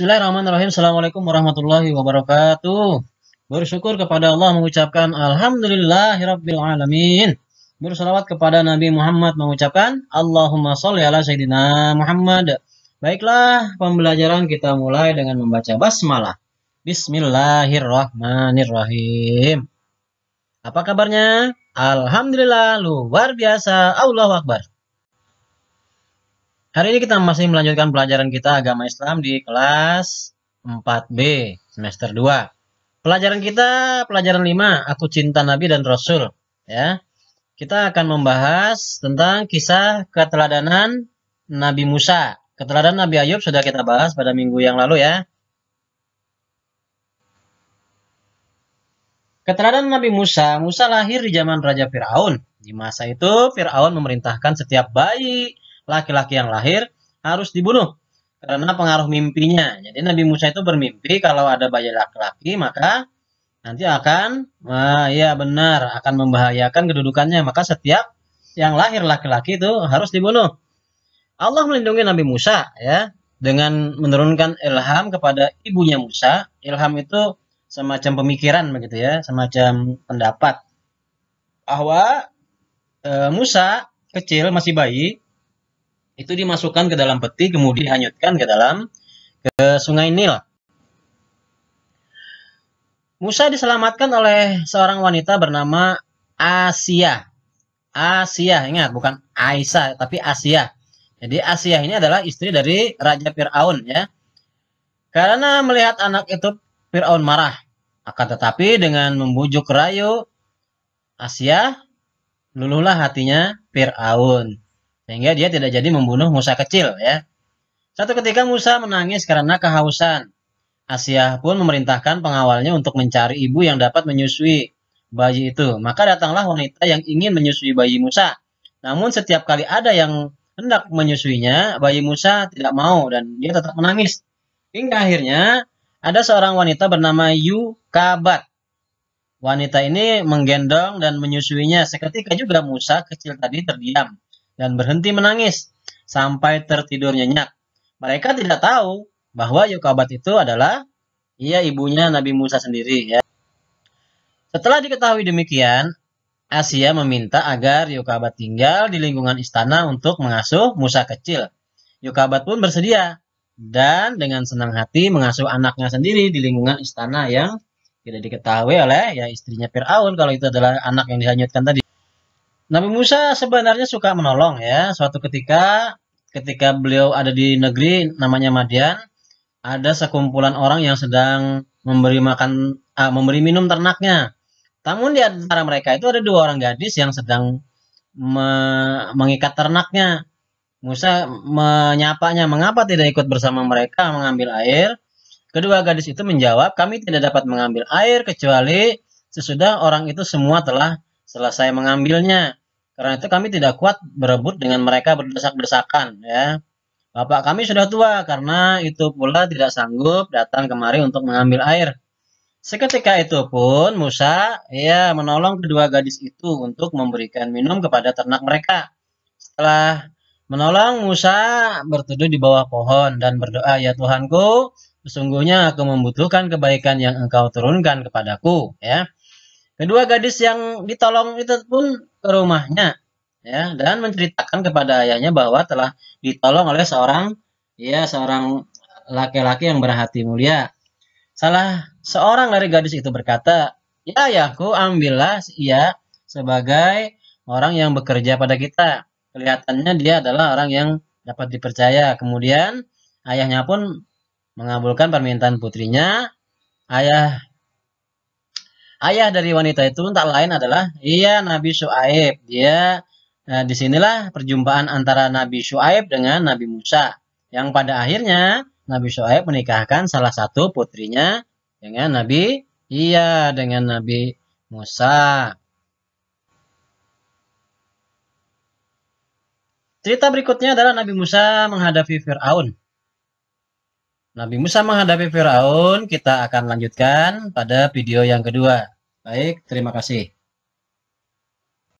Bismillahirrahmanirrahim. Assalamualaikum warahmatullahi wabarakatuh. Bersyukur kepada Allah mengucapkan Alhamdulillahirabbil alamin. Bersalawat kepada Nabi Muhammad mengucapkan Allahumma sholli ala Sayyidina Muhammad. Baiklah, pembelajaran kita mulai dengan membaca basmalah. Bismillahirrahmanirrahim. Apa kabarnya? Alhamdulillah, luar biasa. Allahu Akbar. Hari ini kita masih melanjutkan pelajaran kita agama Islam di kelas 4B semester 2. Pelajaran kita pelajaran 5, Aku Cinta Nabi dan Rasul, ya. Kita akan membahas tentang kisah keteladanan Nabi Musa. Keteladanan Nabi Ayub sudah kita bahas pada minggu yang lalu, ya. Keteladanan Nabi Musa, Musa lahir di zaman Raja Fir'aun. Di masa itu Fir'aun memerintahkan setiap bayi laki-laki yang lahir harus dibunuh karena pengaruh mimpinya. Jadi Nabi Musa itu bermimpi kalau ada bayi laki-laki maka nanti akan akan membahayakan kedudukannya, maka setiap yang lahir laki-laki itu harus dibunuh. Allah melindungi Nabi Musa, ya, dengan menurunkan ilham kepada ibunya Musa. Ilham itu semacam pemikiran begitu, ya, semacam pendapat bahwa Musa kecil masih bayi itu dimasukkan ke dalam peti, kemudian dihanyutkan ke sungai Nil. Musa diselamatkan oleh seorang wanita bernama Asia. Asia, ingat, bukan Aisyah, tapi Asia. Jadi Asia ini adalah istri dari Raja Fir'aun, ya. Karena melihat anak itu, Fir'aun marah. Akan tetapi dengan membujuk rayu Asia, luluhlah hatinya Fir'aun, sehingga dia tidak jadi membunuh Musa kecil, ya. Satu ketika Musa menangis karena kehausan. Asia pun memerintahkan pengawalnya untuk mencari ibu yang dapat menyusui bayi itu. Maka datanglah wanita yang ingin menyusui bayi Musa. Namun setiap kali ada yang hendak menyusuinya, bayi Musa tidak mau dan dia tetap menangis. Hingga akhirnya ada seorang wanita bernama Yukabat. Wanita ini menggendong dan menyusuinya. Seketika juga Musa kecil tadi terdiam dan berhenti menangis sampai tertidur nyenyak. Mereka tidak tahu bahwa Yukabat itu adalah ibunya Nabi Musa sendiri, ya. Setelah diketahui demikian, Asia meminta agar Yukabat tinggal di lingkungan istana untuk mengasuh Musa kecil. Yukabat pun bersedia dan dengan senang hati mengasuh anaknya sendiri di lingkungan istana yang tidak diketahui oleh istrinya Fir'aun kalau itu adalah anak yang dihanyutkan tadi. Nabi Musa sebenarnya suka menolong, ya. Suatu ketika beliau ada di negeri namanya Madian, ada sekumpulan orang yang sedang memberi minum ternaknya. Namun di antara mereka itu ada dua orang gadis yang sedang mengikat ternaknya. Musa menyapanya, mengapa tidak ikut bersama mereka mengambil air? Kedua gadis itu menjawab, kami tidak dapat mengambil air kecuali sesudah orang itu semua telah selesai mengambilnya. Karena itu kami tidak kuat berebut dengan mereka berdesak-desakan, ya. Bapak kami sudah tua, karena itu pula tidak sanggup datang kemari untuk mengambil air. Seketika itu pun Musa menolong kedua gadis itu untuk memberikan minum kepada ternak mereka. Setelah menolong, Musa berteduh di bawah pohon dan berdoa, ya Tuhanku, sesungguhnya aku membutuhkan kebaikan yang Engkau turunkan kepadaku, ya. Kedua gadis yang ditolong itu pun ke rumahnya, ya, dan menceritakan kepada ayahnya bahwa telah ditolong oleh seorang laki-laki yang berhati mulia. Salah seorang dari gadis itu berkata, ya ayahku, ambillah ia sebagai orang yang bekerja pada kita. Kelihatannya dia adalah orang yang dapat dipercaya. Kemudian ayahnya pun mengabulkan permintaan putrinya. Ayah dari wanita itu tak lain adalah Nabi Syuaib. Disinilah perjumpaan antara Nabi Syuaib dengan Nabi Musa, yang pada akhirnya Nabi Syuaib menikahkan salah satu putrinya dengan Nabi Musa. Cerita berikutnya adalah Nabi Musa menghadapi Fir'aun. Nabi Musa menghadapi Fir'aun kita akan lanjutkan pada video yang kedua. Baik, terima kasih.